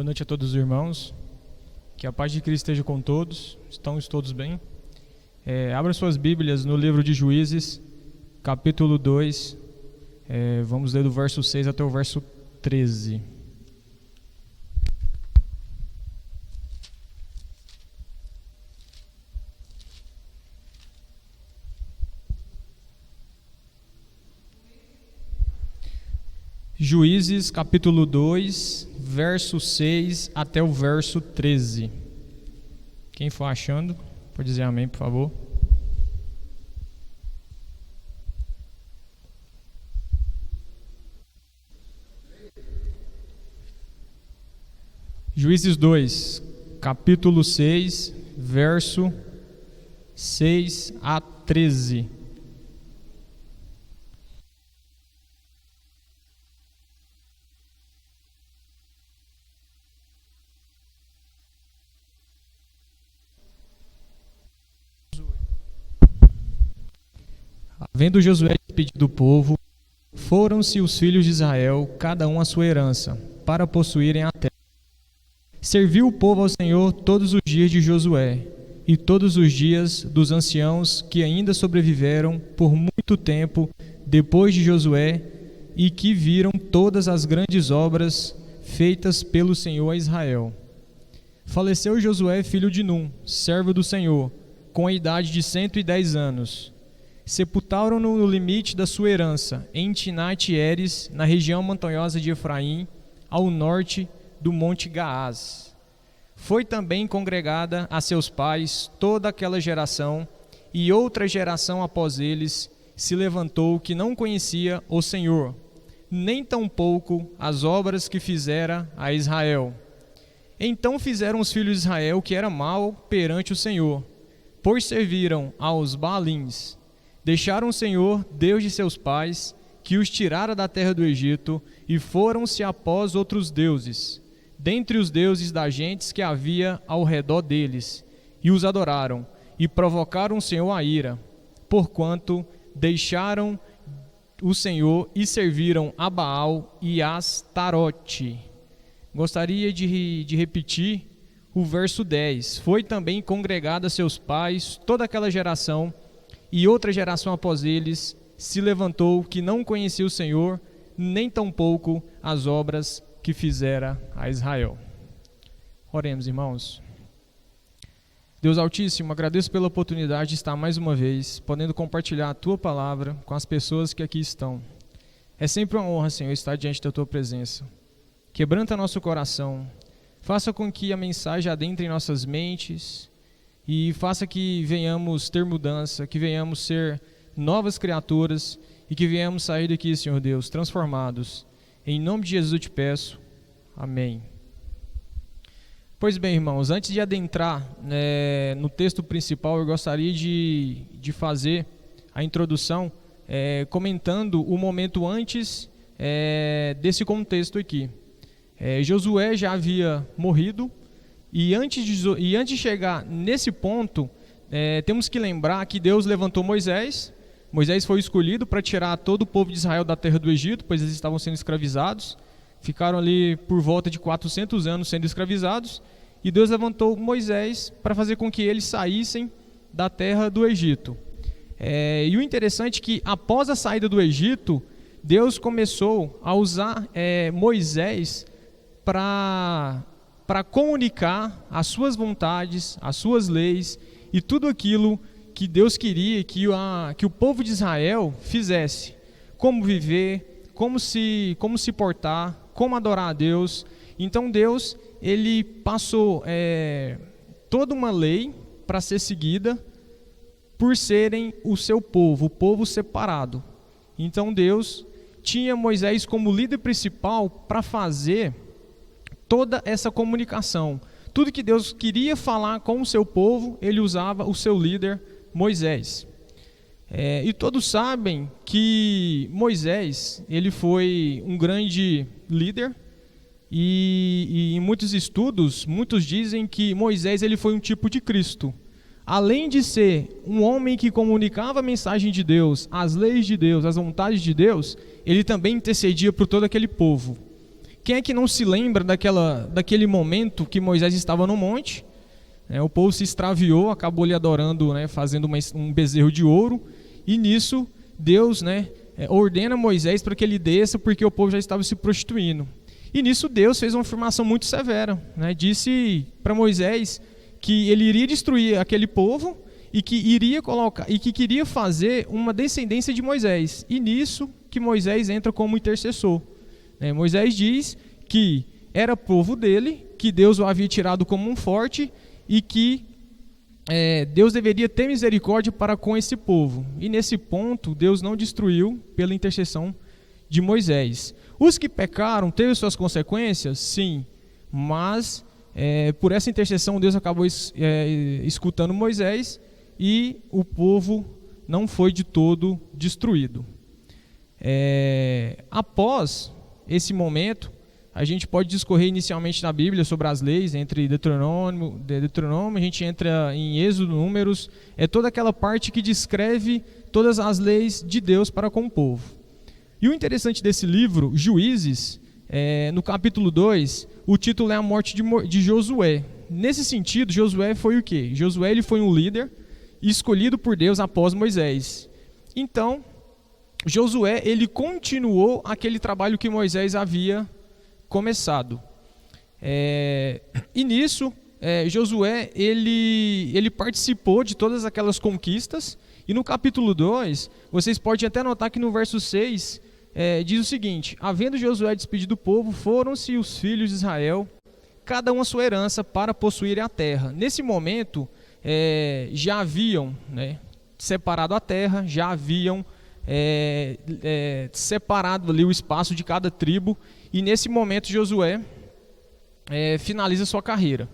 noite a todos os irmãos. Que a paz de Cristo esteja com todos. Estamos todos bem? Abra suas Bíblias no livro de Juízes, capítulo 2. Vamos ler do verso 6 até o verso 13. Juízes, capítulo 2, verso 6 até o verso 13. Quem for achando, pode dizer amém, por favor. Juízes 2, capítulo 6, verso 6 a 13. Havendo Josué despedido o povo, foram-se os filhos de Israel, cada um a sua herança, para possuírem a terra. Serviu o povo ao Senhor todos os dias de Josué, e todos os dias dos anciãos que ainda sobreviveram por muito tempo depois de Josué, e que viram todas as grandes obras feitas pelo Senhor a Israel. Faleceu Josué, filho de Num, servo do Senhor, com a idade de 110 anos. Sepultaram-no no limite da sua herança, em Timnat-Heres, na região montanhosa de Efraim, ao norte do monte Gaás. Foi também congregada a seus pais toda aquela geração, e outra geração após eles se levantou que não conhecia o Senhor, nem tampouco as obras que fizera a Israel. Então fizeram os filhos de Israel que era mal perante o Senhor, pois serviram aos Baalins. Deixaram o Senhor, Deus de seus pais, que os tirara da terra do Egito, e foram-se após outros deuses, dentre os deuses das gentes que havia ao redor deles, e os adoraram, e provocaram o Senhor a ira, porquanto deixaram o Senhor e serviram a Baal e a Astarote. Gostaria de repetir o verso 10. Foi também congregada a seus pais toda aquela geração, e outra geração após eles se levantou que não conhecia o Senhor, nem tampouco as obras que fizera a Israel. Oremos, irmãos. Deus Altíssimo, agradeço pela oportunidade de estar mais uma vez, podendo compartilhar a Tua palavra com as pessoas que aqui estão. É sempre uma honra, Senhor, estar diante da Tua presença. Quebranta nosso coração, faça com que a mensagem adentre em nossas mentes, e faça que venhamos ter mudança, que venhamos ser novas criaturas e que venhamos sair daqui, Senhor Deus, transformados. Em nome de Jesus eu te peço. Amém. Pois bem, irmãos, antes de adentrar no texto principal, eu gostaria de fazer a introdução comentando o momento antes desse contexto aqui. Josué já havia morrido. E antes de chegar nesse ponto, temos que lembrar que Deus levantou Moisés. Moisés foi escolhido para tirar todo o povo de Israel da terra do Egito, pois eles estavam sendo escravizados. Ficaram ali por volta de 400 anos sendo escravizados. E Deus levantou Moisés para fazer com que eles saíssem da terra do Egito. E o interessante é que após a saída do Egito, Deus começou a usar Moisés para comunicar as suas vontades, as suas leis e tudo aquilo que Deus queria que o povo de Israel fizesse. Como viver, como se portar, como adorar a Deus. Então Deus, ele passou toda uma lei para ser seguida por serem o seu povo, o povo separado. Então Deus tinha Moisés como líder principal para fazer toda essa comunicação. Tudo que Deus queria falar com o seu povo, ele usava o seu líder Moisés. E todos sabem que Moisés, ele foi um grande líder, e em muitos estudos, muitos dizem que Moisés ele foi um tipo de Cristo. Além de ser um homem que comunicava a mensagem de Deus, as leis de Deus, as vontades de Deus, ele também intercedia por todo aquele povo. Quem é que não se lembra daquele momento que Moisés estava no monte? O povo se extraviou, acabou lhe adorando, fazendo um bezerro de ouro. E nisso, Deus ordena Moisés para que ele desça, porque o povo já estava se prostituindo. E nisso Deus fez uma afirmação muito severa. Disse para Moisés que ele iria destruir aquele povo e que queria fazer uma descendência de Moisés. E nisso que Moisés entra como intercessor. Moisés diz que era povo dele, que Deus o havia tirado como um forte e que Deus deveria ter misericórdia para com esse povo. E nesse ponto, Deus não destruiu pela intercessão de Moisés. Os que pecaram teve suas consequências? Sim, mas por essa intercessão Deus acabou escutando Moisés e o povo não foi de todo destruído. Após esse momento, a gente pode discorrer inicialmente na Bíblia sobre as leis, entre Deuteronômio, a gente entra em Êxodo, Números, toda aquela parte que descreve todas as leis de Deus para com o povo. E o interessante desse livro, Juízes, no capítulo 2, o título é a morte de Josué. Nesse sentido, Josué foi o quê? Josué ele foi um líder escolhido por Deus após Moisés. Então, Josué ele continuou aquele trabalho que Moisés havia começado. E nisso, Josué ele participou de todas aquelas conquistas. E no capítulo 2, vocês podem até notar que no verso 6, diz o seguinte: havendo Josué despedido o povo, foram-se os filhos de Israel, cada um a sua herança, para possuírem a terra. Nesse momento, já haviam separado a terra, já haviam separado ali o espaço de cada tribo, e nesse momento Josué finaliza sua carreira.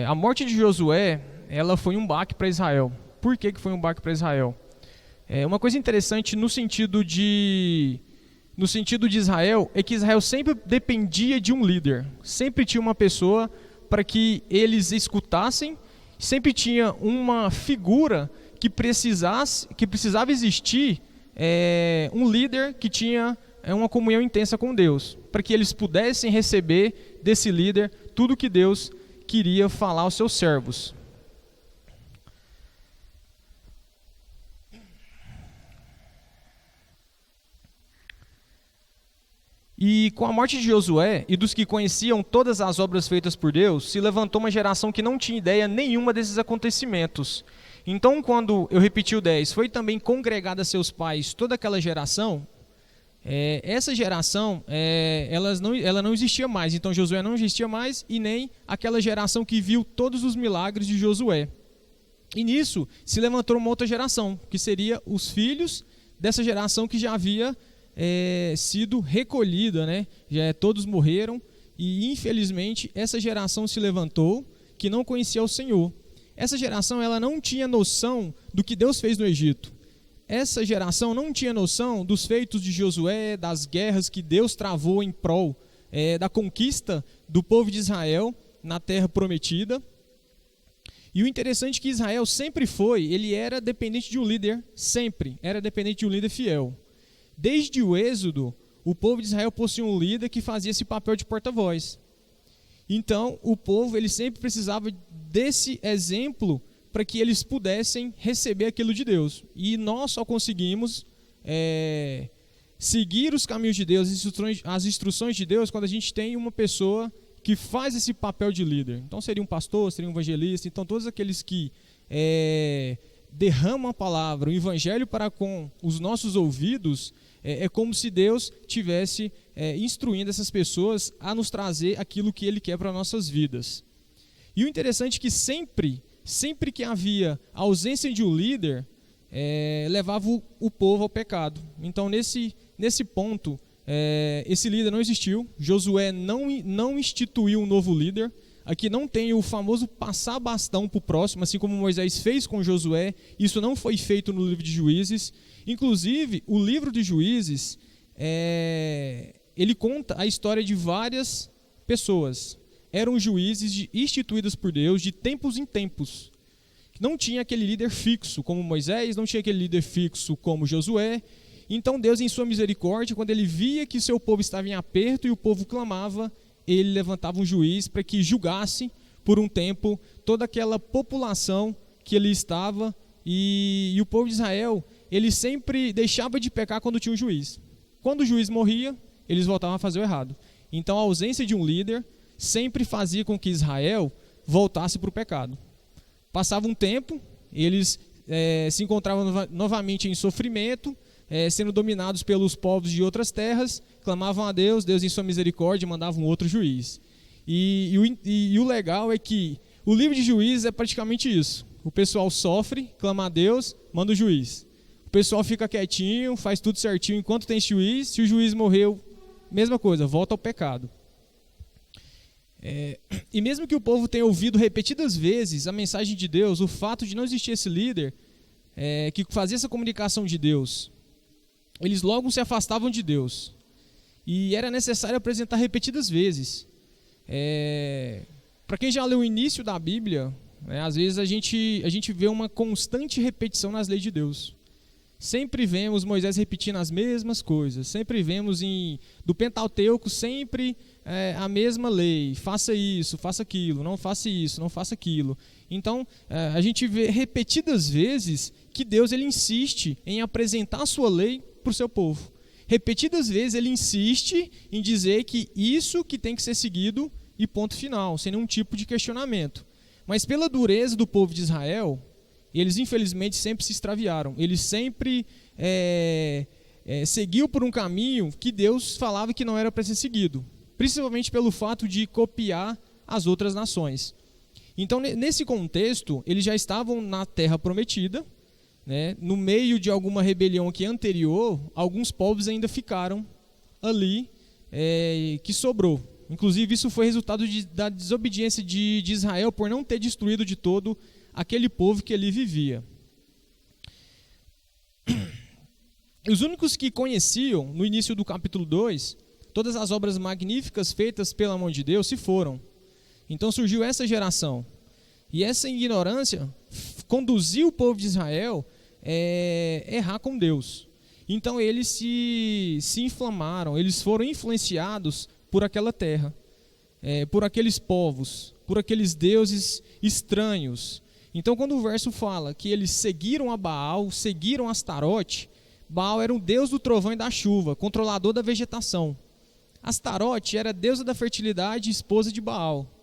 A morte de Josué, ela foi um baque para Israel. Por que foi um baque para Israel? Uma coisa interessante no sentido de Israel é que Israel sempre dependia de um líder, sempre tinha uma pessoa para que eles escutassem, sempre tinha uma figura que precisava existir, um líder que tinha uma comunhão intensa com Deus, para que eles pudessem receber desse líder tudo que Deus queria falar aos seus servos. E com a morte de Josué e dos que conheciam todas as obras feitas por Deus, se levantou uma geração que não tinha ideia nenhuma desses acontecimentos. Então, quando eu repeti o 10, foi também congregada a seus pais toda aquela geração. Essa geração, ela não existia mais. Então, Josué não existia mais e nem aquela geração que viu todos os milagres de Josué. E nisso se levantou uma outra geração, que seria os filhos dessa geração que já havia sido recolhida, todos morreram, e infelizmente essa geração se levantou que não conhecia o Senhor. Essa geração ela não tinha noção do que Deus fez no Egito. Essa geração não tinha noção dos feitos de Josué, das guerras que Deus travou em prol da conquista do povo de Israel na terra prometida. E o interessante é que Israel ele era dependente de um líder, sempre era dependente de um líder fiel. Desde o Êxodo, o povo de Israel possuía um líder que fazia esse papel de porta-voz. Então, o povo ele sempre precisava desse exemplo para que eles pudessem receber aquilo de Deus. E nós só conseguimos seguir os caminhos de Deus, as instruções de Deus, quando a gente tem uma pessoa que faz esse papel de líder. Então, seria um pastor, seria um evangelista. Então, todos aqueles que derramam a palavra, o evangelho para com os nossos ouvidos, é como se Deus tivesse instruindo essas pessoas a nos trazer aquilo que Ele quer para nossas vidas. E o interessante é que sempre que havia ausência de um líder, levava o povo ao pecado. Então, nesse ponto, esse líder não existiu. Josué não instituiu um novo líder. Aqui não tem o famoso passar bastão para o próximo, assim como Moisés fez com Josué. Isso não foi feito no livro de Juízes. Inclusive, o livro de Juízes, ele conta a história de várias pessoas. Eram juízes instituídos por Deus de tempos em tempos. Não tinha aquele líder fixo como Moisés, não tinha aquele líder fixo como Josué. Então Deus, em sua misericórdia, quando ele via que seu povo estava em aperto e o povo clamava, ele levantava um juiz para que julgasse por um tempo toda aquela população que ali estava, e o povo de Israel, ele sempre deixava de pecar quando tinha um juiz. Quando o juiz morria, eles voltavam a fazer o errado. Então a ausência de um líder sempre fazia com que Israel voltasse para o pecado. Passava um tempo, eles se encontravam novamente em sofrimento, sendo dominados pelos povos de outras terras, clamavam a Deus, Deus em sua misericórdia mandava um outro juiz. E o legal é que o livro de Juízes é praticamente isso. O pessoal sofre, clama a Deus, manda o juiz. O pessoal fica quietinho, faz tudo certinho enquanto tem juiz. Se o juiz morreu, mesma coisa, volta ao pecado. E mesmo que o povo tenha ouvido repetidas vezes a mensagem de Deus, o fato de não existir esse líder que fazia essa comunicação de Deus, eles logo se afastavam de Deus. E era necessário apresentar repetidas vezes. Para quem já leu o início da Bíblia, às vezes a gente vê uma constante repetição nas leis de Deus. Sempre vemos Moisés repetindo as mesmas coisas. Sempre vemos do Pentateuco sempre a mesma lei. Faça isso, faça aquilo, não faça isso, não faça aquilo. Então, a gente vê repetidas vezes que Deus ele insiste em apresentar a sua lei para o seu povo. Repetidas vezes ele insiste em dizer que isso que tem que ser seguido e ponto final, sem nenhum tipo de questionamento. Mas pela dureza do povo de Israel, eles infelizmente sempre se extraviaram. Eles sempre seguiu por um caminho que Deus falava que não era para ser seguido. Principalmente pelo fato de copiar as outras nações. Então, nesse contexto, eles já estavam na terra prometida, né? No meio de alguma rebelião aqui anterior, alguns povos ainda ficaram ali, que sobrou. Inclusive, isso foi resultado da desobediência de Israel por não ter destruído de todo aquele povo que ali vivia. Os únicos que conheciam, no início do capítulo 2, todas as obras magníficas feitas pela mão de Deus se foram. Então surgiu essa geração. E essa ignorância conduziu o povo de Israel a errar com Deus. Então eles se inflamaram, eles foram influenciados por aquela terra, por aqueles povos, por aqueles deuses estranhos. Então quando o verso fala que eles seguiram a Baal, seguiram Astarote, Baal era um deus do trovão e da chuva, controlador da vegetação. Astarote era a deusa da fertilidade e esposa de Baal.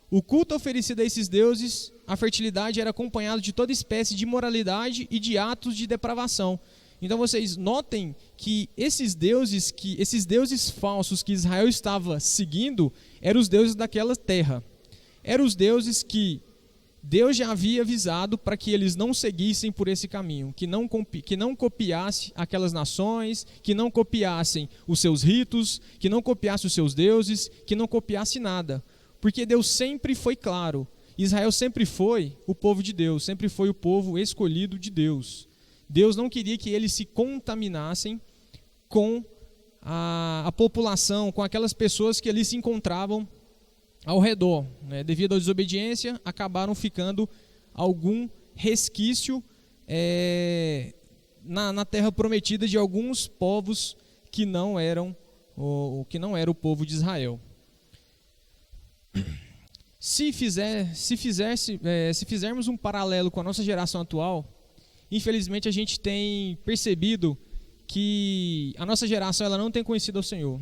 O culto oferecido a esses deuses, a fertilidade era acompanhado de toda espécie de imoralidade e de atos de depravação. Então vocês notem que esses deuses falsos que Israel estava seguindo, eram os deuses daquela terra. Eram os deuses que Deus já havia avisado para que eles não seguissem por esse caminho, que não copiassem aquelas nações, que não copiassem os seus ritos, que não copiassem os seus deuses, que não copiassem nada. Porque Deus sempre foi claro, Israel sempre foi o povo de Deus, sempre foi o povo escolhido de Deus. Deus não queria que eles se contaminassem com a população, com aquelas pessoas que ali se encontravam ao redor, né? Devido à desobediência, acabaram ficando algum resquício na terra prometida de alguns povos que não eram o povo de Israel. Se fizermos um paralelo com a nossa geração atual, infelizmente a gente tem percebido que a nossa geração ela não tem conhecido ao Senhor.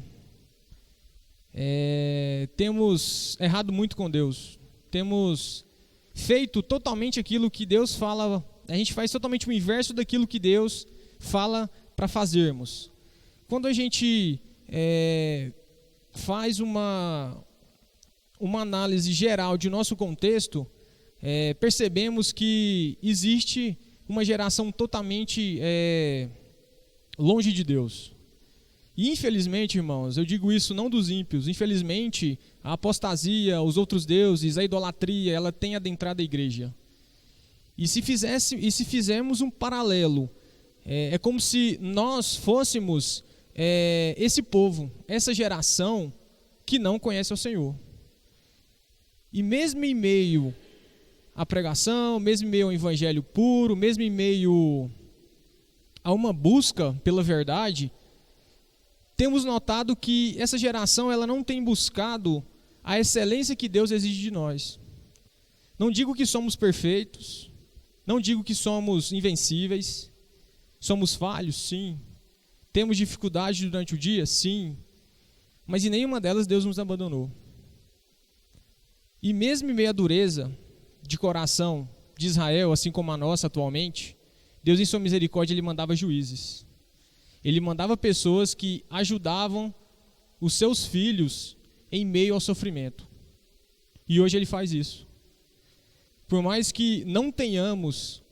Temos errado muito com Deus. Temos feito totalmente aquilo que Deus fala. A gente faz totalmente o inverso daquilo que Deus fala para fazermos. Quando a gente faz uma análise geral de nosso contexto, percebemos que existe uma geração totalmente longe de Deus. E infelizmente, irmãos, eu digo isso não dos ímpios, infelizmente a apostasia, os outros deuses, a idolatria, ela tem adentrado a igreja. E se fizermos um paralelo, é como se nós fôssemos esse povo, essa geração que não conhece o Senhor. E mesmo em meio à pregação, mesmo em meio ao evangelho puro, mesmo em meio a uma busca pela verdade, temos notado que essa geração ela não tem buscado a excelência que Deus exige de nós. Não digo que somos perfeitos, não digo que somos invencíveis, somos falhos, sim. Temos dificuldade durante o dia, sim. Mas em nenhuma delas Deus nos abandonou. E mesmo em meio à dureza de coração de Israel, assim como a nossa atualmente, Deus em sua misericórdia Ele mandava juízes. Ele mandava pessoas que ajudavam os seus filhos em meio ao sofrimento. E hoje Ele faz isso. Por mais que não tenhamos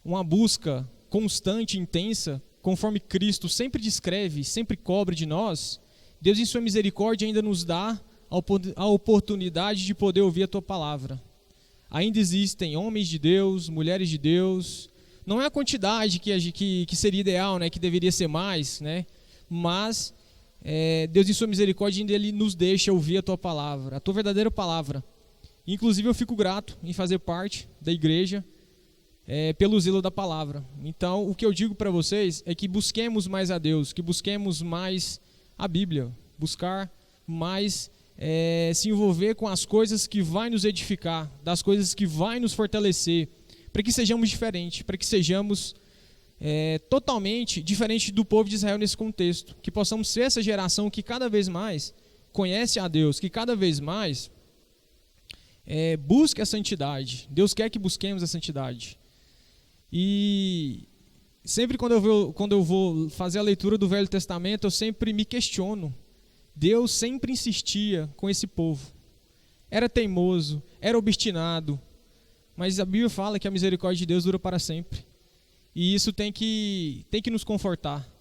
uma busca constante, intensa, conforme Cristo sempre descreve, sempre cobra de nós, Deus em sua misericórdia ainda nos dá a oportunidade de poder ouvir a Tua palavra. Ainda existem homens de Deus, mulheres de Deus. Não é a quantidade que seria ideal, né, que deveria ser mais, né, mas Deus em sua misericórdia ainda Ele nos deixa ouvir a Tua palavra, a Tua verdadeira palavra. Inclusive eu fico grato em fazer parte da igreja pelo zelo da palavra. Então o que eu digo para vocês é que busquemos mais a Deus, que busquemos mais a Bíblia, buscar mais se envolver com as coisas que vai nos edificar, das coisas que vai nos fortalecer, para que sejamos diferentes, para que sejamos totalmente diferentes do povo de Israel nesse contexto, que possamos ser essa geração que cada vez mais conhece a Deus, que cada vez mais busque a santidade. Deus quer que busquemos a santidade. E sempre quando eu vou fazer a leitura do Velho Testamento, eu sempre me questiono. Deus sempre insistia com esse povo. Era teimoso, era obstinado, mas a Bíblia fala que a misericórdia de Deus dura para sempre. E isso tem que nos confortar.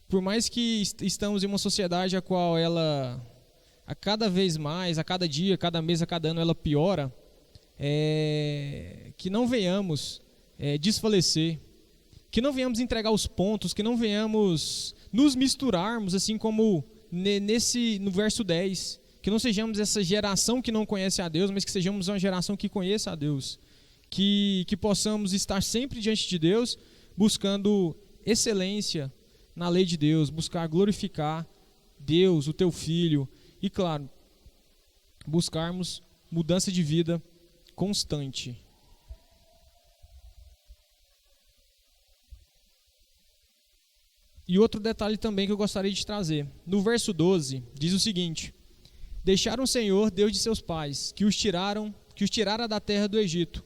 Por mais que estamos em uma sociedade a qual ela, a cada vez mais, a cada dia, a cada mês, a cada ano, ela piora, que não venhamos desfalecer, que não venhamos entregar os pontos, que não venhamos nos misturarmos, assim como no verso 10, que não sejamos essa geração que não conhece a Deus, mas que sejamos uma geração que conheça a Deus, que possamos estar sempre diante de Deus, buscando excelência na lei de Deus, buscar glorificar Deus, o Teu Filho, e claro, buscarmos mudança de vida constante. E outro detalhe também que eu gostaria de trazer. No verso 12, diz o seguinte: deixaram o Senhor, Deus de seus pais, que os tirara da terra do Egito,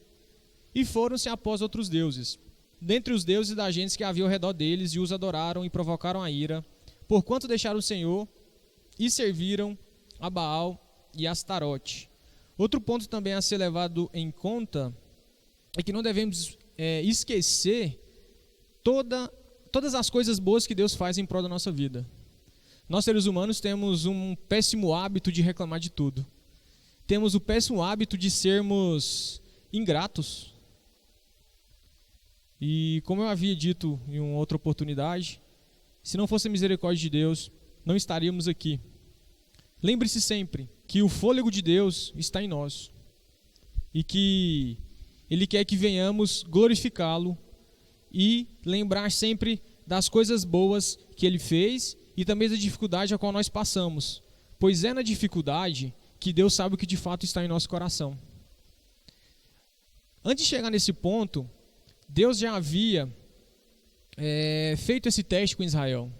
e foram-se após outros deuses, dentre os deuses da gente que havia ao redor deles, e os adoraram e provocaram a ira, porquanto deixaram o Senhor e serviram a Baal e a Astarote. Outro ponto também a ser levado em conta é que não devemos esquecer todas as coisas boas que Deus faz em prol da nossa vida. Nós, seres humanos, temos um péssimo hábito de reclamar de tudo. Temos o péssimo hábito de sermos ingratos. E como eu havia dito em uma outra oportunidade, se não fosse a misericórdia de Deus, não estaríamos aqui. Lembre-se sempre que o fôlego de Deus está em nós e que Ele quer que venhamos glorificá-lo e lembrar sempre das coisas boas que Ele fez e também da dificuldade a qual nós passamos, pois é na dificuldade que Deus sabe o que de fato está em nosso coração. Antes de chegar nesse ponto, Deus já havia feito esse teste com Israel.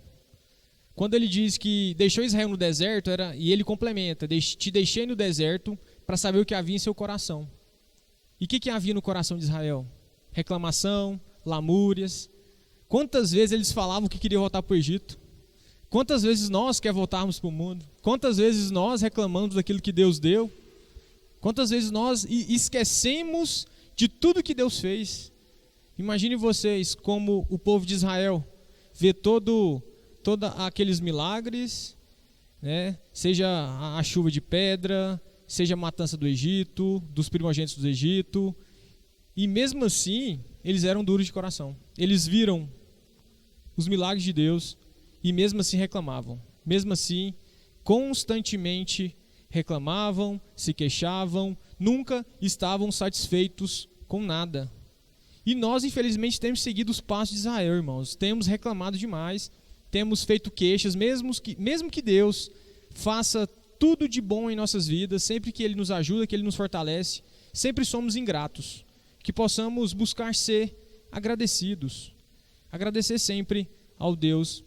Quando Ele diz que deixou Israel no deserto, e Ele complementa: te deixei no deserto para saber o que havia em seu coração. E o que havia no coração de Israel? Reclamação, lamúrias. Quantas vezes eles falavam que queriam voltar para o Egito? Quantas vezes nós queremos voltarmos para o mundo? Quantas vezes nós reclamamos daquilo que Deus deu? Quantas vezes nós esquecemos de tudo que Deus fez? Imagine vocês como o povo de Israel vê todos aqueles milagres, né? Seja a chuva de pedra, seja a matança do Egito, dos primogênitos do Egito, e mesmo assim eles eram duros de coração. Eles viram os milagres de Deus e mesmo assim reclamavam. Mesmo assim, constantemente reclamavam, se queixavam, nunca estavam satisfeitos com nada. E nós, infelizmente, temos seguido os passos de Israel, irmãos. Temos reclamado demais, temos feito queixas, mesmo que Deus faça tudo de bom em nossas vidas, sempre que Ele nos ajuda, que Ele nos fortalece, sempre somos ingratos. Que possamos buscar ser agradecidos, agradecer sempre ao Deus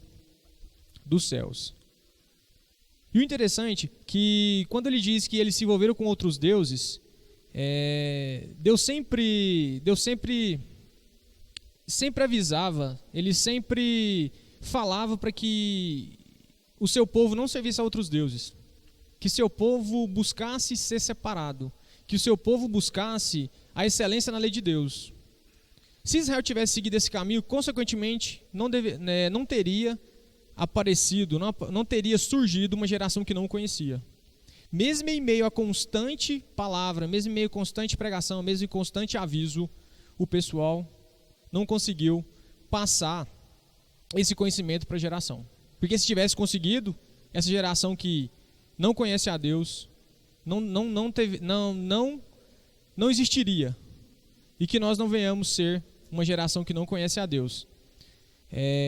dos céus. E o interessante é que quando ele diz que eles se envolveram com outros deuses, Deus sempre avisava, ele sempre falava para que o seu povo não servisse a outros deuses, que seu povo buscasse ser separado, que o seu povo buscasse a excelência na lei de Deus. Se Israel tivesse seguido esse caminho, consequentemente, não teria aparecido, não teria surgido uma geração que não o conhecia. Mesmo em meio a constante palavra, mesmo em meio a constante pregação, mesmo em constante aviso, o pessoal não conseguiu passar esse conhecimento para a geração. Porque se tivesse conseguido, essa geração que não conhece a Deus, não existiria. E que nós não venhamos ser uma geração que não conhece a Deus.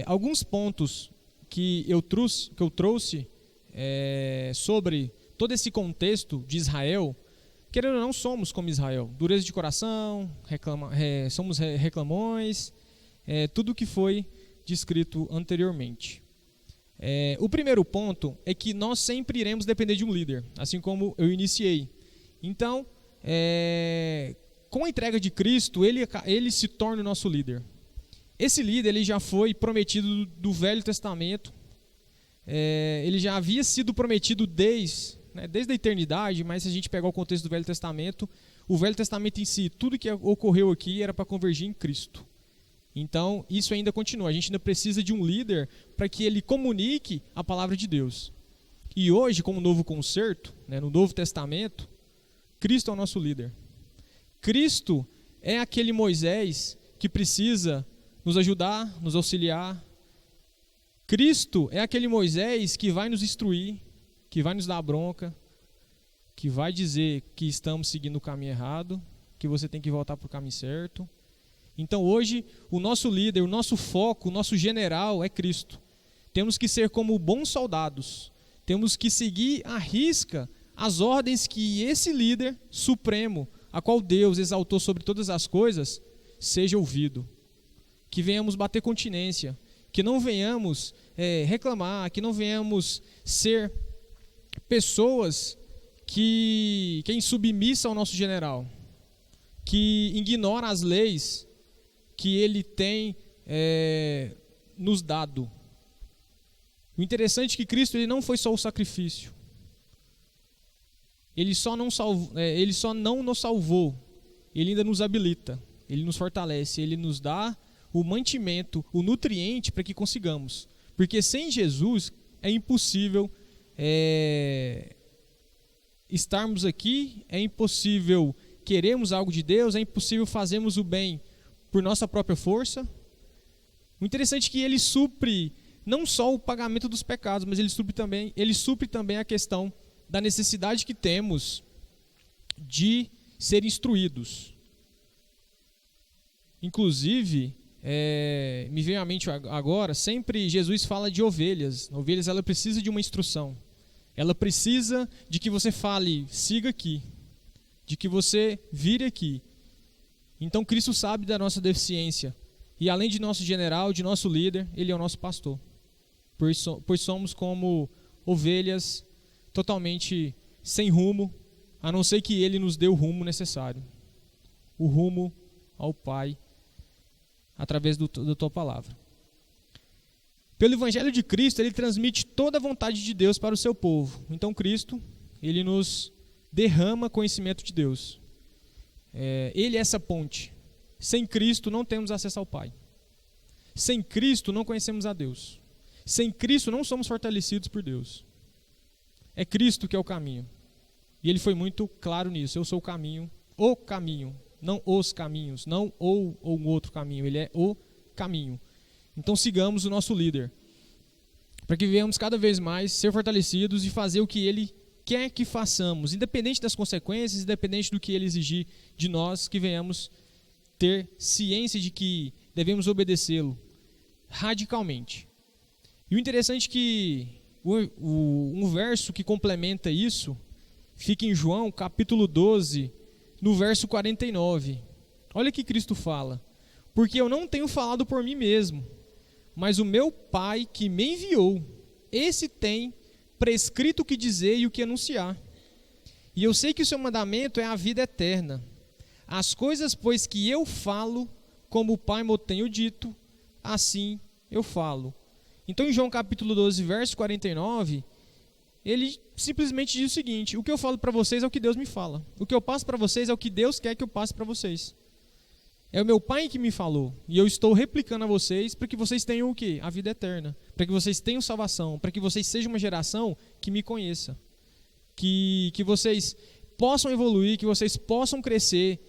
Alguns pontos que eu trouxe sobre todo esse contexto de Israel, querendo ou não, somos como Israel. Dureza de coração, somos reclamões, tudo o que foi descrito anteriormente. O primeiro ponto é que nós sempre iremos depender de um líder, assim como eu iniciei. Então, com a entrega de Cristo, ele se torna o nosso líder. Esse líder ele já foi prometido do Velho Testamento, ele já havia sido prometido desde a eternidade, mas se a gente pegar o contexto do Velho Testamento, o Velho Testamento em si, tudo que ocorreu aqui era para convergir em Cristo. Então, isso ainda continua, a gente ainda precisa de um líder para que ele comunique a palavra de Deus. E hoje, com o novo concerto, no Novo Testamento, Cristo é o nosso líder. Cristo é aquele Moisés que precisa nos ajudar, nos auxiliar. Cristo é aquele Moisés que vai nos instruir, que vai nos dar bronca, que vai dizer que estamos seguindo o caminho errado, que você tem que voltar para o caminho certo. Então hoje, o nosso líder, o nosso foco, o nosso general é Cristo. Temos que ser como bons soldados, temos que seguir à risca as ordens que esse líder supremo, a qual Deus exaltou sobre todas as coisas, seja ouvido. Que venhamos bater continência, que não venhamos reclamar, que não venhamos ser pessoas que é insubmissa ao nosso general, que ignora as leis que ele tem nos dado. O interessante é que Cristo ele não foi só o sacrifício. Ele só não nos salvou, ele ainda nos habilita, ele nos fortalece, ele nos dá o mantimento, o nutriente para que consigamos. Porque sem Jesus é impossível estarmos aqui, é impossível queremos algo de Deus, é impossível fazermos o bem por nossa própria força. O interessante é que ele supre não só o pagamento dos pecados, mas ele supre também a questão da necessidade que temos de ser instruídos. Inclusive, me veio à mente agora, sempre Jesus fala de ovelhas. Ovelhas, ela precisa de uma instrução. Ela precisa de que você fale, siga aqui, de que você vire aqui. Então Cristo sabe da nossa deficiência. E além de nosso general, de nosso líder, Ele é o nosso pastor. Pois somos como ovelhas totalmente sem rumo, a não ser que Ele nos dê o rumo necessário. O rumo ao Pai, através da Tua palavra. Pelo Evangelho de Cristo, Ele transmite toda a vontade de Deus para o seu povo. Então Cristo, Ele nos derrama conhecimento de Deus. Ele é essa ponte. Sem Cristo não temos acesso ao Pai. Sem Cristo não conhecemos a Deus. Sem Cristo não somos fortalecidos por Deus. É Cristo que é o caminho. E Ele foi muito claro nisso. Eu sou o caminho, não os caminhos, não ou um outro caminho. Ele é o caminho. Então sigamos o nosso líder, para que venhamos cada vez mais ser fortalecidos e fazer o que Ele quer que façamos, independente das consequências, independente do que Ele exigir de nós, que venhamos ter ciência de que devemos obedecê-lo radicalmente. E o interessante é que um verso que complementa isso fica em João capítulo 12, no verso 49. Olha o que Cristo fala: porque eu não tenho falado por mim mesmo, mas o meu Pai que me enviou, esse tem prescrito o que dizer e o que anunciar. E eu sei que o seu mandamento é a vida eterna. As coisas, pois, que eu falo, como o Pai me tenho dito, assim eu falo. Então, em João capítulo 12, verso 49, ele simplesmente diz o seguinte: o que eu falo para vocês é o que Deus me fala. O que eu passo para vocês é o que Deus quer que eu passe para vocês. É o meu Pai que me falou, e eu estou replicando a vocês para que vocês tenham o quê? A vida eterna. Para que vocês tenham salvação, para que vocês sejam uma geração que me conheça. Que vocês possam evoluir, que vocês possam crescer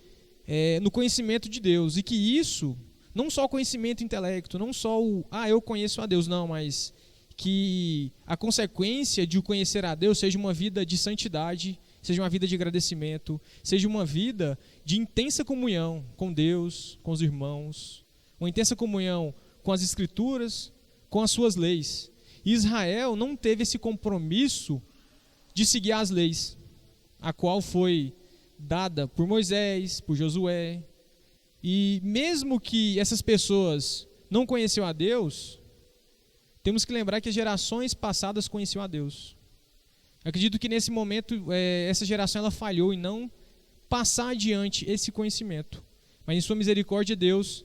no conhecimento de Deus. E que isso, não só o conhecimento intelecto, não só eu conheço a Deus, não, mas que a consequência de o conhecer a Deus seja uma vida de santidade, seja uma vida de agradecimento, seja uma vida de intensa comunhão com Deus, com os irmãos, uma intensa comunhão com as Escrituras, com as suas leis. E Israel não teve esse compromisso de seguir as leis, a qual foi dada por Moisés, por Josué. E mesmo que essas pessoas não conheciam a Deus, temos que lembrar que as gerações passadas conheciam a Deus. Acredito que nesse momento essa geração ela falhou em não passar adiante esse conhecimento. Mas em sua misericórdia Deus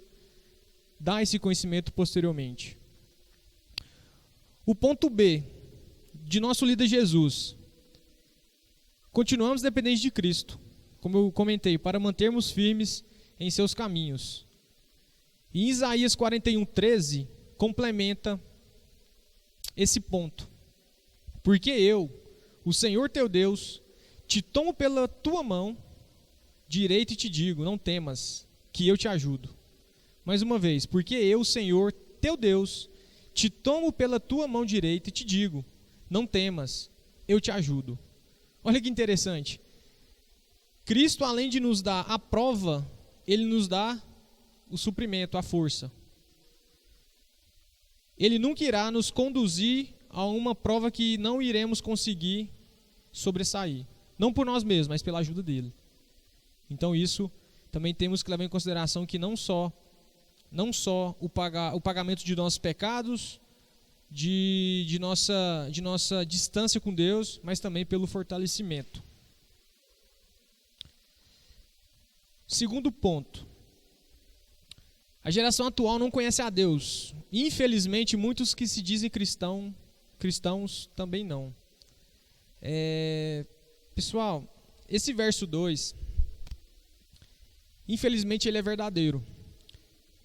dá esse conhecimento posteriormente. O ponto B de nosso líder Jesus: continuamos dependentes de Cristo, como eu comentei, para mantermos firmes em seus caminhos. E Isaías 41:13 complementa esse ponto. Porque eu, o Senhor teu Deus, te tomo pela tua mão direita e te digo: não temas, que eu te ajudo. Mais uma vez: porque eu, o Senhor teu Deus, te tomo pela tua mão direita e te digo: não temas, eu te ajudo. Olha que interessante. Cristo, além de nos dar a prova, Ele nos dá o suprimento, a força. Ele nunca irá nos conduzir a uma prova que não iremos conseguir sobressair. Não por nós mesmos, mas pela ajuda dele. Então isso também temos que levar em consideração que não só o pagamento de nossos pecados, de nossa distância com Deus, mas também pelo fortalecimento. Segundo ponto: a geração atual não conhece a Deus. Infelizmente, muitos que se dizem cristãos também não. Pessoal, esse verso 2, infelizmente ele é verdadeiro.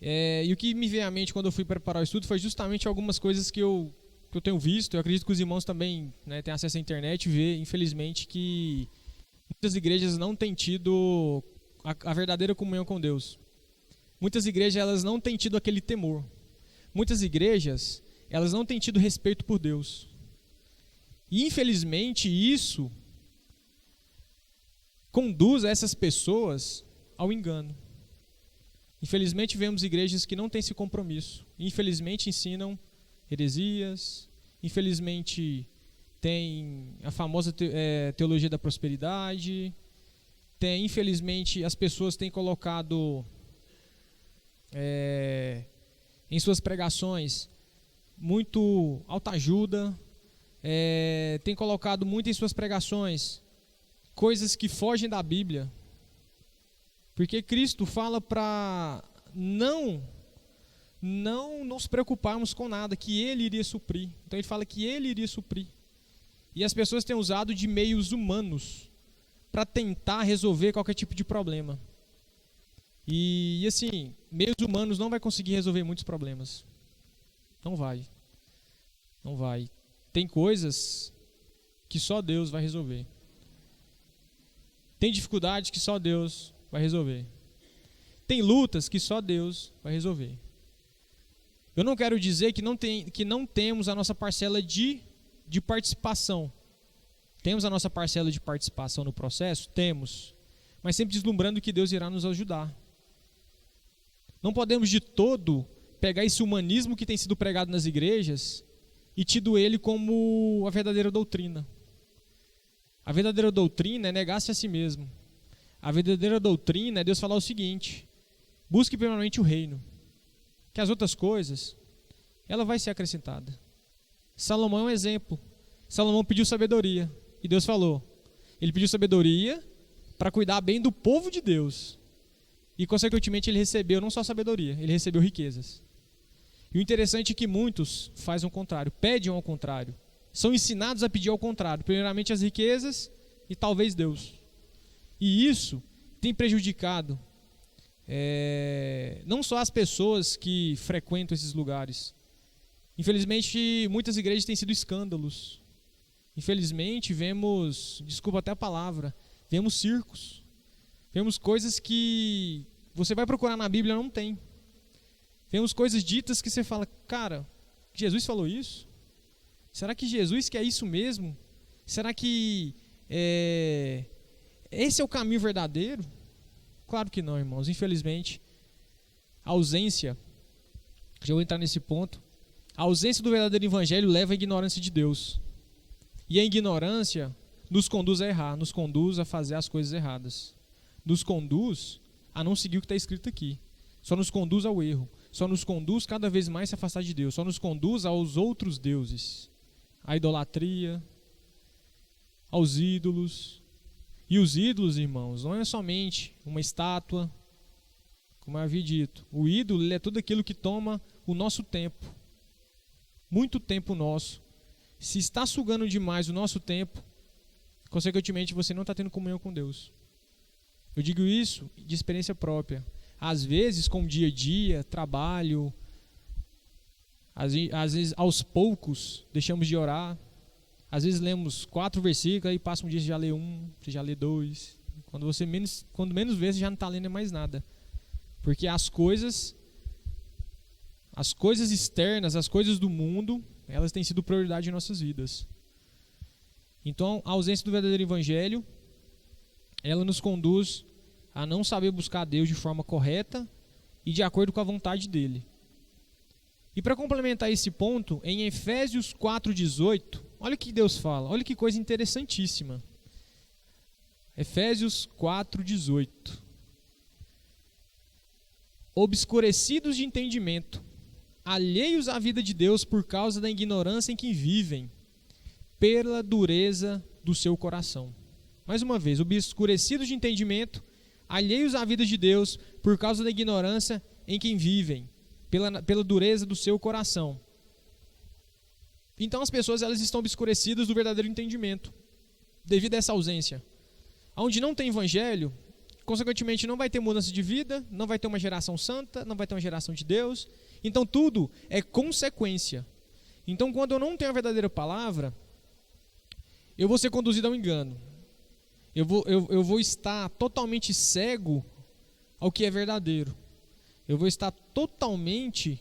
E o que me veio à mente quando eu fui preparar o estudo foi justamente algumas coisas que eu tenho visto. Eu acredito que os irmãos também têm acesso à internet e vê, infelizmente, que muitas igrejas não têm tido a verdadeira comunhão com Deus. Muitas igrejas elas não têm tido aquele temor. Muitas igrejas elas não têm tido respeito por Deus. E infelizmente isso conduz essas pessoas ao engano. Infelizmente vemos igrejas que não têm esse compromisso. Infelizmente ensinam heresias. Infelizmente tem a famosa teologia da prosperidade. Infelizmente as pessoas têm colocado em suas pregações muito autoajuda, têm colocado muito em suas pregações coisas que fogem da Bíblia. Porque Cristo fala para não nos preocuparmos com nada, que Ele iria suprir. Então Ele fala que Ele iria suprir. E as pessoas têm usado de meios humanos para tentar resolver qualquer tipo de problema. E assim, meios humanos não vai conseguir resolver muitos problemas. Não vai. Não vai. Tem coisas que só Deus vai resolver. Tem dificuldades que só Deus vai resolver. Tem lutas que só Deus vai resolver. Eu não quero dizer que não temos a nossa parcela de participação. Temos a nossa parcela de participação no processo? Temos. Mas sempre deslumbrando que Deus irá nos ajudar. Não podemos de todo pegar esse humanismo que tem sido pregado nas igrejas e tido ele como a verdadeira doutrina. A verdadeira doutrina é negar-se a si mesmo. A verdadeira doutrina é Deus falar o seguinte: busque primeiramente o reino, que as outras coisas, ela vai ser acrescentada. Salomão é um exemplo. Salomão pediu sabedoria e Deus falou. Ele pediu sabedoria para cuidar bem do povo de Deus. E consequentemente ele recebeu não só sabedoria, ele recebeu riquezas. E o interessante é que muitos fazem o contrário, pedem ao contrário. São ensinados a pedir ao contrário, primeiramente as riquezas e talvez Deus. E isso tem prejudicado não só as pessoas que frequentam esses lugares. Infelizmente, muitas igrejas têm sido escândalos. Infelizmente, vemos, desculpa até a palavra, vemos circos. Vemos coisas que você vai procurar na Bíblia e não tem. Vemos coisas ditas que você fala, cara, Jesus falou isso? Será que Jesus quer isso mesmo? Será que esse é o caminho verdadeiro? Claro que não, irmãos. Infelizmente, a ausência, já vou entrar nesse ponto, a ausência do verdadeiro evangelho leva à ignorância de Deus. E a ignorância nos conduz a errar, nos conduz a fazer as coisas erradas. Nos conduz a não seguir o que está escrito aqui. Só nos conduz ao erro. Só nos conduz cada vez mais a se afastar de Deus. Só nos conduz aos outros deuses. À idolatria, aos ídolos. E os ídolos, irmãos, não é somente uma estátua, como eu havia dito. O ídolo, ele é tudo aquilo que toma o nosso tempo. Muito tempo nosso. Se está sugando demais o nosso tempo, consequentemente você não está tendo comunhão com Deus. Eu digo isso de experiência própria. Às vezes, com o dia a dia, trabalho, às vezes aos poucos deixamos de orar. Às vezes lemos 4 versículos, aí passa um dia você já lê 1, você já lê 2. Quando menos vê, você já não está lendo mais nada. Porque as coisas externas, as coisas do mundo, elas têm sido prioridade em nossas vidas. Então, a ausência do verdadeiro evangelho, ela nos conduz a não saber buscar a Deus de forma correta e de acordo com a vontade dele. E para complementar esse ponto, em Efésios 4,18, olha o que Deus fala, olha que coisa interessantíssima. Efésios 4,18. Obscurecidos de entendimento, alheios à vida de Deus por causa da ignorância em que vivem, pela dureza do seu coração. Mais uma vez, obscurecidos de entendimento, alheios à vida de Deus por causa da ignorância em quem vivem, pela dureza do seu coração. Então as pessoas elas estão obscurecidas do verdadeiro entendimento, devido a essa ausência. Onde não tem evangelho, consequentemente não vai ter mudança de vida, não vai ter uma geração santa, não vai ter uma geração de Deus. Então tudo é consequência. Então quando eu não tenho a verdadeira palavra, eu vou ser conduzido ao engano. Eu vou estar totalmente cego ao que é verdadeiro. Eu vou estar totalmente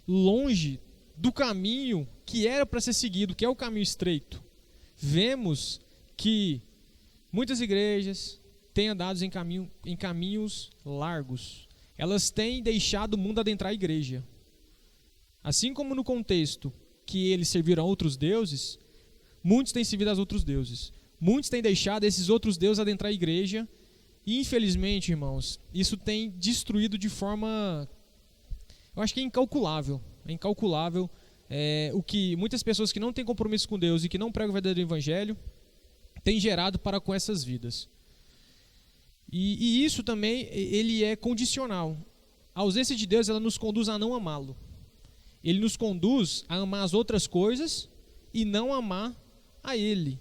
longe do caminho que era para ser seguido, que é o caminho estreito. Vemos que muitas igrejas têm andado em caminhos largos. Elas têm deixado o mundo adentrar a igreja. Assim como no contexto que eles serviram a outros deuses, muitos têm servido a outros deuses. Muitos têm deixado esses outros deuses adentrar a igreja. E infelizmente, irmãos, isso tem destruído de forma, eu acho que é incalculável. É incalculável o que muitas pessoas que não têm compromisso com Deus e que não pregam o verdadeiro evangelho têm gerado para com essas vidas. E isso também, ele é condicional. A ausência de Deus, ela nos conduz a não amá-lo. Ele nos conduz a amar as outras coisas e não amar a Ele.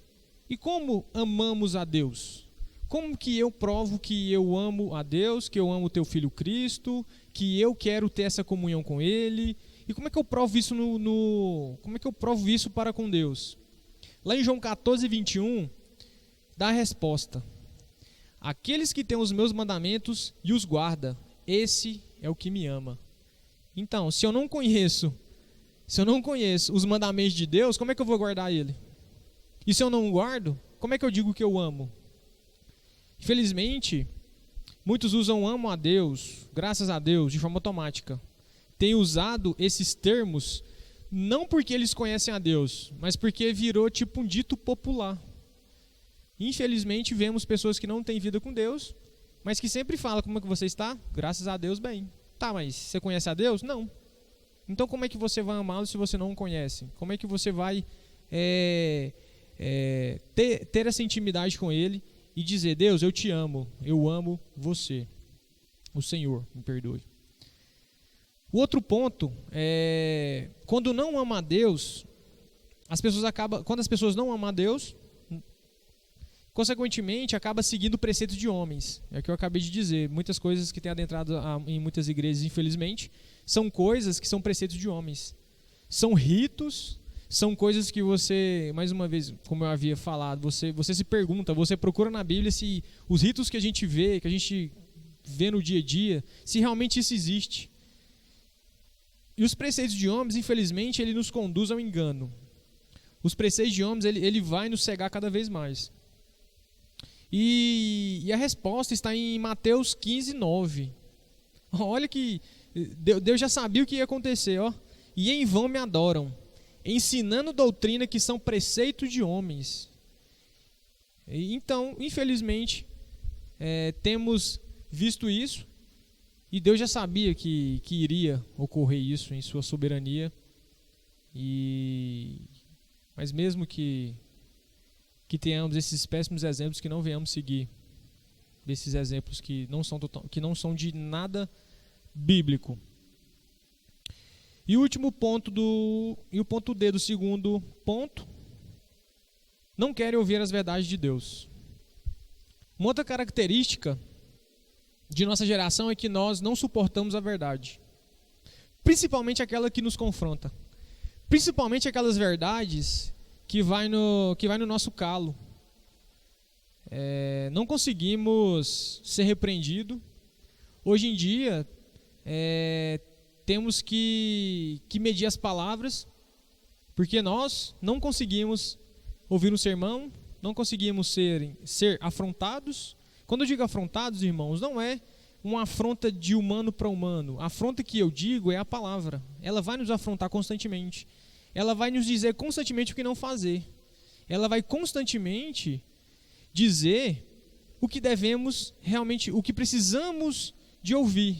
E como amamos a Deus? Como que eu provo que eu amo a Deus, que eu amo o teu Filho Cristo, que eu quero ter essa comunhão com Ele? E como é que eu provo isso como é que eu provo isso para com Deus? Lá em João 14:21, dá a resposta. Aqueles que têm os meus mandamentos e os guarda, esse é o que me ama. Então, se eu não conheço os mandamentos de Deus, como é que eu vou guardar ele? E se eu não guardo, como é que eu digo que eu amo? Infelizmente, muitos usam amo a Deus, graças a Deus, de forma automática. Têm usado esses termos não porque eles conhecem a Deus, mas porque virou tipo um dito popular. Infelizmente, vemos pessoas que não têm vida com Deus, mas que sempre falam: como é que você está? Graças a Deus, bem. Tá, mas você conhece a Deus? Não. Então como é que você vai amá-lo se você não o conhece? Como é que você vai ter essa intimidade com Ele e dizer: Deus, eu te amo, eu amo você, o Senhor, me perdoe. O outro ponto é, quando não ama a Deus, quando as pessoas não amam a Deus, consequentemente acaba seguindo preceitos de homens. É o que eu acabei de dizer. Muitas coisas que têm adentrado em muitas igrejas, infelizmente, são coisas que são preceitos de homens. São ritos, são coisas que você, mais uma vez, como eu havia falado, você se pergunta, você procura na Bíblia se os ritos que a gente vê no dia a dia, se realmente isso existe. E os preceitos de homens, infelizmente, ele nos conduz ao engano. Os preceitos de homens, ele vai nos cegar cada vez mais. E a resposta está em Mateus 15, 9. Olha que Deus já sabia o que ia acontecer. Ó. E em vão me adoram, ensinando doutrina que são preceitos de homens. Então, infelizmente, temos visto isso. E Deus já sabia que iria ocorrer isso em sua soberania. Mas mesmo que tenhamos esses péssimos exemplos, que não venhamos seguir desses exemplos que não são de nada bíblico. E o último ponto o ponto D do segundo ponto: não querem ouvir as verdades de Deus. Uma outra característica de nossa geração é que nós não suportamos a verdade, principalmente aquela que nos confronta, principalmente aquelas verdades que vai no nosso calo. Não conseguimos ser repreendidos. Hoje em dia, temos que medir as palavras, porque nós não conseguimos ouvir um sermão, não conseguimos ser afrontados. Quando eu digo afrontados, irmãos, não é uma afronta de humano para humano. A afronta que eu digo é a palavra. Ela vai nos afrontar constantemente. Ela vai nos dizer constantemente o que não fazer. Ela vai constantemente dizer o que devemos realmente, o que precisamos de ouvir.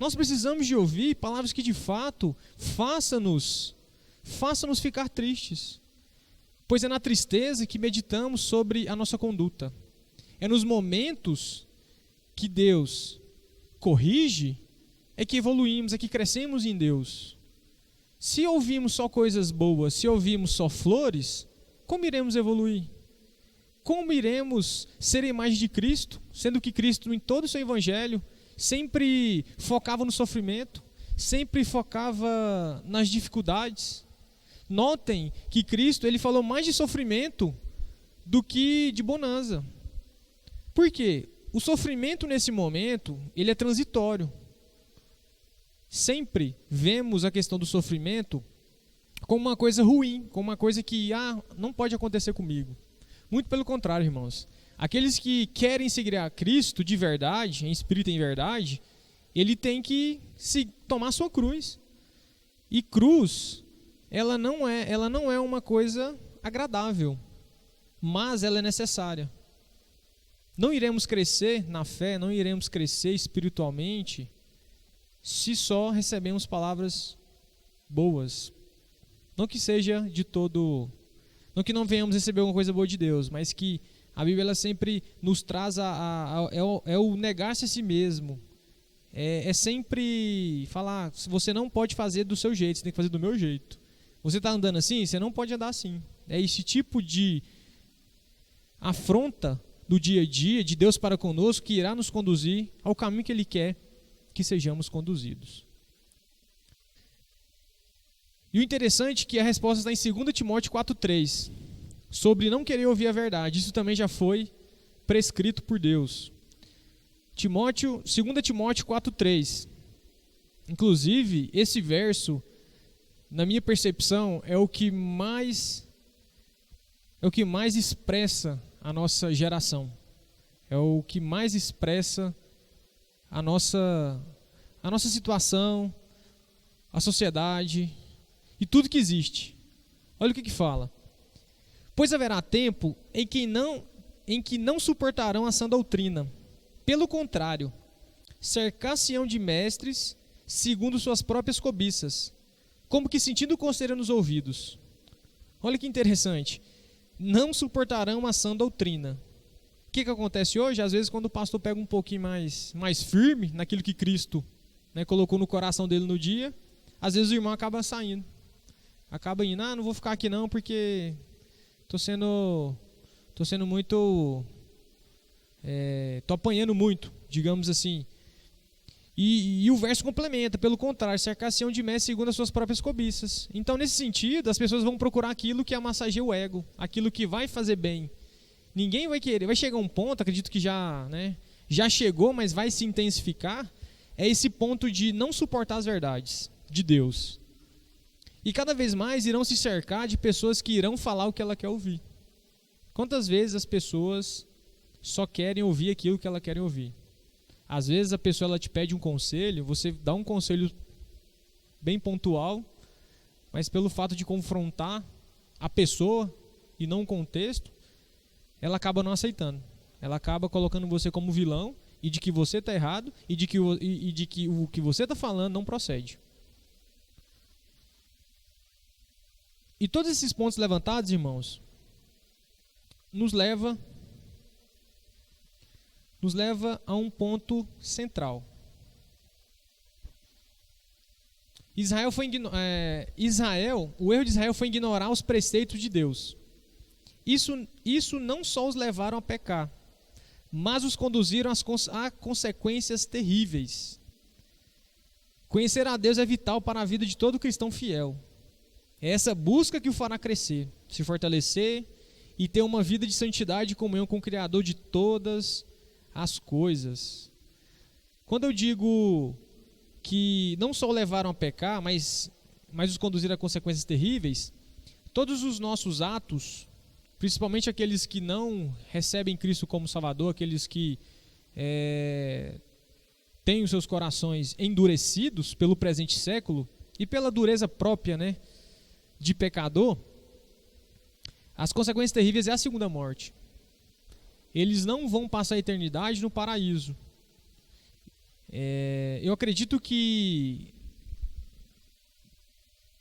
Nós precisamos de ouvir palavras que de fato façam-nos ficar tristes. Pois é na tristeza que meditamos sobre a nossa conduta. É nos momentos que Deus corrige, é que evoluímos, é que crescemos em Deus. Se ouvimos só coisas boas, se ouvimos só flores, como iremos evoluir? Como iremos ser a imagem de Cristo, sendo que Cristo, em todo o seu evangelho, sempre focava no sofrimento, sempre focava nas dificuldades? Notem que Cristo, ele falou mais de sofrimento do que de bonança. Por quê? O sofrimento nesse momento, ele é transitório. Sempre vemos a questão do sofrimento como uma coisa ruim, como uma coisa que não pode acontecer comigo. Muito pelo contrário, irmãos. Aqueles que querem seguir a Cristo de verdade, em espírito e em verdade, ele tem que tomar sua cruz. E cruz, ela não é uma coisa agradável, mas ela é necessária. Não iremos crescer na fé, não iremos crescer espiritualmente se só recebemos palavras boas. Não que seja de todo, não que não venhamos receber alguma coisa boa de Deus, mas que a Bíblia ela sempre nos traz o negar-se a si mesmo. É sempre falar: você não pode fazer do seu jeito, você tem que fazer do meu jeito. Você está andando assim, você não pode andar assim. É esse tipo de afronta do dia a dia de Deus para conosco que irá nos conduzir ao caminho que Ele quer que sejamos conduzidos. E o interessante é que a resposta está em 2 Timóteo 4,3, sobre não querer ouvir a verdade. Isso também já foi prescrito por Deus. 2 Timóteo 4,3. Inclusive, esse verso, na minha percepção, é o que mais expressa a nossa geração. É o que mais expressa a nossa situação, a sociedade e tudo que existe. Olha o que fala. Pois haverá tempo em que não suportarão a sã doutrina. Pelo contrário, cercar-se-ão de mestres segundo suas próprias cobiças, como que sentindo coceira nos ouvidos. Olha que interessante. Não suportarão a sã doutrina. O que acontece hoje? Às vezes, quando o pastor pega um pouquinho mais firme naquilo que Cristo, né, colocou no coração dele no dia, às vezes o irmão acaba saindo. Acaba indo, não vou ficar aqui não, porque tô sendo muito, tô apanhando muito, digamos assim. E o verso complementa, pelo contrário, cercar-se-ão de mestres segundo as suas próprias cobiças. Então, nesse sentido, as pessoas vão procurar aquilo que amassageia o ego, aquilo que vai fazer bem. Ninguém vai querer, vai chegar um ponto, acredito que já chegou, mas vai se intensificar, é esse ponto de não suportar as verdades de Deus. E cada vez mais irão se cercar de pessoas que irão falar o que ela quer ouvir. Quantas vezes as pessoas só querem ouvir aquilo que elas querem ouvir? Às vezes a pessoa ela te pede um conselho, você dá um conselho bem pontual, mas pelo fato de confrontar a pessoa e não o contexto, ela acaba não aceitando. Ela acaba colocando você como vilão e de que você está errado e de que o que você está falando não procede. E todos esses pontos levantados, irmãos, nos leva a um ponto central. O erro de Israel foi ignorar os preceitos de Deus. Isso não só os levaram a pecar, mas os conduziram a consequências terríveis. Conhecer a Deus é vital para a vida de todo cristão fiel. É essa busca que o fará crescer, se fortalecer e ter uma vida de santidade e comunhão com o Criador de todas as coisas. Quando eu digo que não só o levaram a pecar, mas os conduziram a consequências terríveis, todos os nossos atos, principalmente aqueles que não recebem Cristo como Salvador, aqueles que têm os seus corações endurecidos pelo presente século e pela dureza própria, de pecador, as consequências terríveis é a segunda morte. Eles não vão passar a eternidade no paraíso. Eu acredito que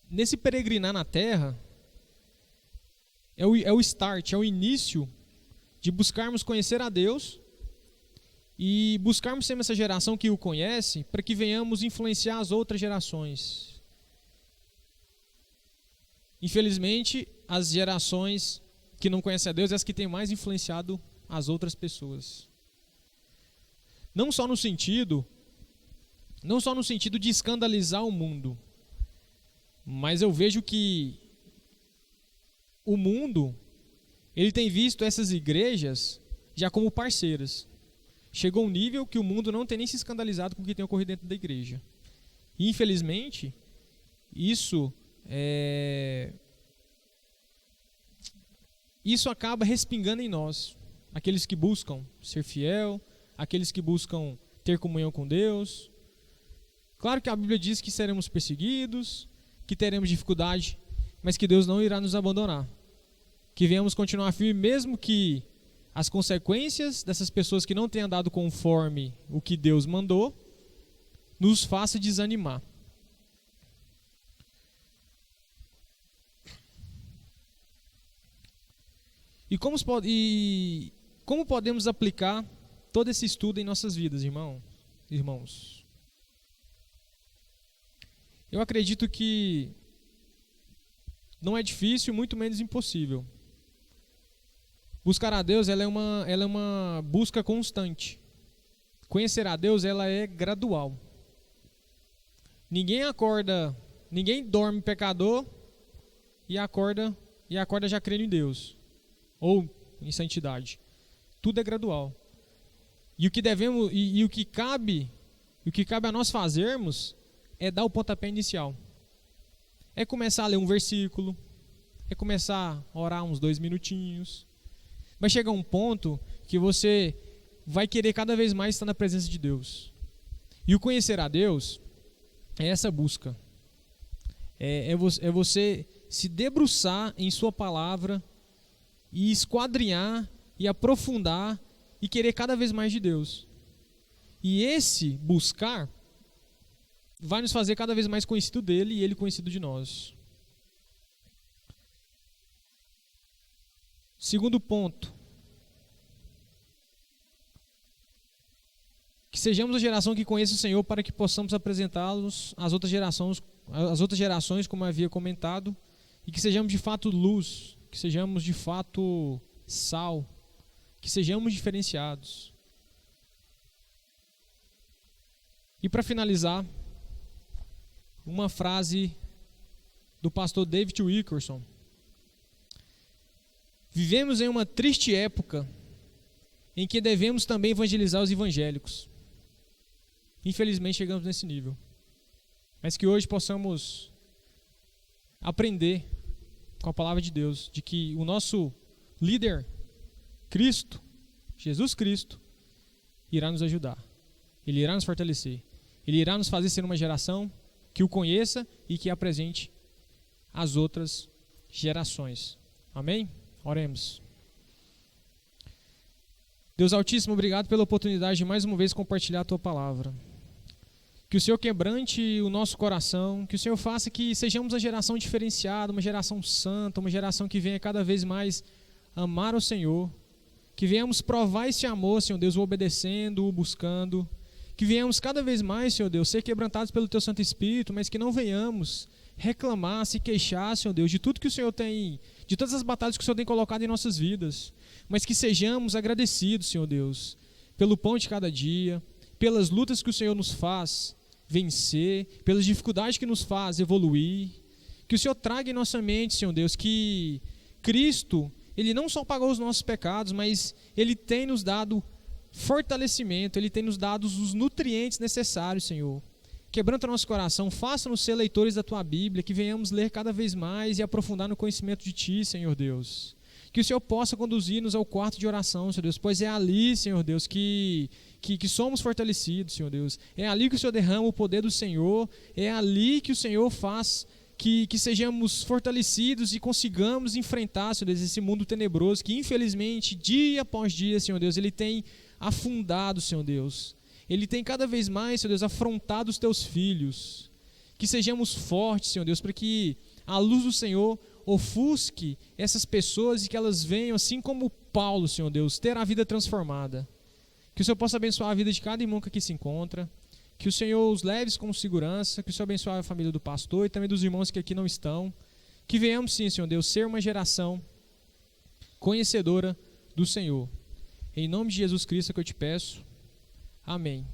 nesse peregrinar na terra é o start, é o início de buscarmos conhecer a Deus e buscarmos ser essa geração que o conhece, para que venhamos influenciar as outras gerações. Infelizmente, as gerações que não conhecem a Deus é as que têm mais influenciado as outras pessoas. Não só no sentido de escandalizar o mundo, mas eu vejo que o mundo, ele tem visto essas igrejas já como parceiras. Chegou um nível que o mundo não tem nem se escandalizado com o que tem ocorrido dentro da igreja. E, infelizmente, isso acaba respingando em nós. Aqueles que buscam ser fiel, aqueles que buscam ter comunhão com Deus. Claro que a Bíblia diz que seremos perseguidos, que teremos dificuldade, mas que Deus não irá nos abandonar. Que venhamos continuar firmes, mesmo que as consequências dessas pessoas que não têm andado conforme o que Deus mandou, nos faça desanimar. E como podemos aplicar todo esse estudo em nossas vidas, irmãos? Eu acredito que não é difícil, muito menos impossível. Buscar a Deus, ela é uma busca constante. Conhecer a Deus, ela é gradual. Ninguém dorme pecador e acorda já crendo em Deus ou em santidade. Tudo é gradual. E o que devemos e o que cabe a nós fazermos é dar o pontapé inicial. É começar a ler um versículo, é começar a orar uns 2 minutinhos. Vai chegar um ponto que você vai querer cada vez mais estar na presença de Deus. E o conhecer a Deus é essa busca. É você se debruçar em sua palavra e esquadrinhar e aprofundar e querer cada vez mais de Deus. E esse buscar vai nos fazer cada vez mais conhecido dele e ele conhecido de nós. Segundo ponto. Que sejamos a geração que conheça o Senhor para que possamos apresentá-los às outras gerações, como havia comentado, e que sejamos de fato luz, que sejamos de fato sal, que sejamos diferenciados. E para finalizar, uma frase do pastor David Wilkerson. Vivemos em uma triste época em que devemos também evangelizar os evangélicos. Infelizmente chegamos nesse nível. Mas que hoje possamos aprender com a palavra de Deus, de que o nosso líder, Cristo, Jesus Cristo, irá nos ajudar. Ele irá nos fortalecer. Ele irá nos fazer ser uma geração que o conheça e que apresente às outras gerações. Amém? Oremos. Deus Altíssimo, obrigado pela oportunidade de mais uma vez compartilhar a Tua palavra. Que o Senhor quebrante o nosso coração, que o Senhor faça que sejamos uma geração diferenciada, uma geração santa, uma geração que venha cada vez mais amar o Senhor, que venhamos provar esse amor, Senhor Deus, o obedecendo, o buscando, que venhamos cada vez mais, Senhor Deus, ser quebrantados pelo Teu Santo Espírito, mas que não venhamos reclamar, se queixar, Senhor Deus, de tudo que o Senhor tem, de todas as batalhas que o Senhor tem colocado em nossas vidas, mas que sejamos agradecidos, Senhor Deus, pelo pão de cada dia, pelas lutas que o Senhor nos faz vencer, pelas dificuldades que nos faz evoluir, que o Senhor traga em nossa mente, Senhor Deus, que Cristo, Ele não só pagou os nossos pecados, mas Ele tem nos dado fortalecimento, Ele tem nos dado os nutrientes necessários, Senhor. Quebranta nosso coração, faça-nos ser leitores da Tua Bíblia, que venhamos ler cada vez mais e aprofundar no conhecimento de Ti, Senhor Deus. Que o Senhor possa conduzir-nos ao quarto de oração, Senhor Deus, pois é ali, Senhor Deus, que somos fortalecidos, Senhor Deus. É ali que o Senhor derrama o poder do Senhor, é ali que o Senhor faz que sejamos fortalecidos e consigamos enfrentar, Senhor Deus, esse mundo tenebroso que, infelizmente, dia após dia, Senhor Deus, ele tem afundado, Senhor Deus. Ele tem cada vez mais, Senhor Deus, afrontado os Teus filhos. Que sejamos fortes, Senhor Deus, para que a luz do Senhor ofusque essas pessoas e que elas venham, assim como Paulo, Senhor Deus, ter a vida transformada. Que o Senhor possa abençoar a vida de cada irmão que aqui se encontra. Que o Senhor os leve com segurança. Que o Senhor abençoe a família do pastor e também dos irmãos que aqui não estão. Que venhamos sim, Senhor Deus, ser uma geração conhecedora do Senhor. Em nome de Jesus Cristo que eu te peço. Amém.